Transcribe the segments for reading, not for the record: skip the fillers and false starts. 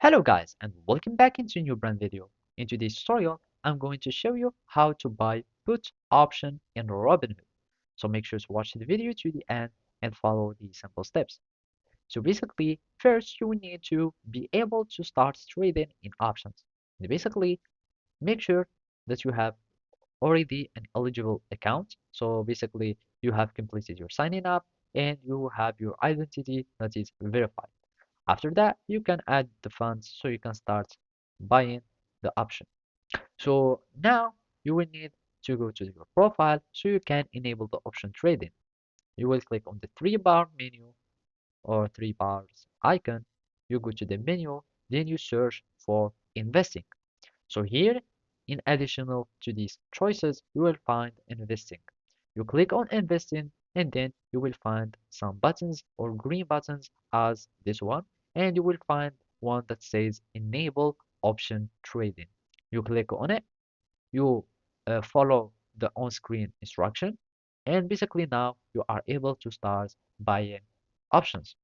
Hello guys and welcome back into a new brand video. In today's tutorial, I'm going to show you how to buy put option in Robinhood. So make sure to watch the video to the end and follow the simple steps. So basically, first you will need to be able to start trading in options. And basically, make sure that you have already an eligible account. So basically, you have completed your signing up and you have your identity that is verified. After that, you can add the funds so you can start buying the option. So now you will need to go to your profile so you can enable the option trading. You will click on the three bar menu or three bars icon. You go to the menu, then you search for investing. So here, in additional to these choices, you will find investing. You click on investing and then you will find some buttons or green buttons as this one, and you will find one that says enable option trading. You click on it, you follow the on-screen instruction, and basically now you are able to start buying options.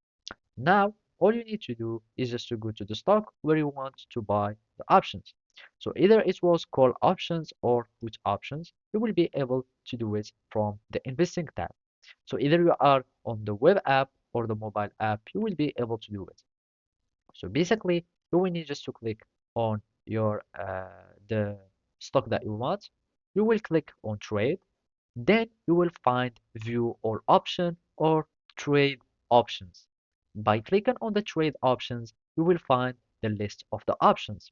Now, all you need to do is just to go to the stock where you want to buy the options. So either it was call options or put options, you will be able to do it from the investing tab. So either you are on the web app or the mobile app, you will be able to do it. So basically, you will need just to click on your the stock that you want. You will click on trade, then you will find view all option or trade options. By clicking on the trade options, you will find the list of the options.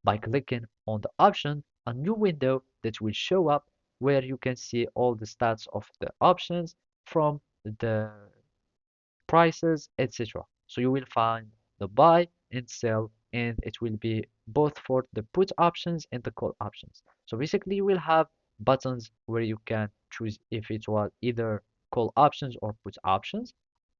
By clicking on the option, a new window that will show up where you can see all the stats of the options from the prices, etc. So you will find the buy and sell, and it will be both for the put options and the call options. So basically, you will have buttons where you can choose if it was either call options or put options,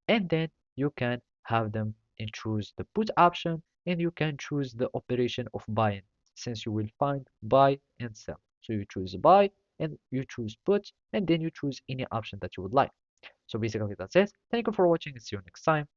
and then you can have them and choose the put option, and you can choose the operation of buying since you will find buy and sell. So you choose buy and you choose put, and then you choose any option that you would like. So basically that's it. Thank you for watching and see you next time.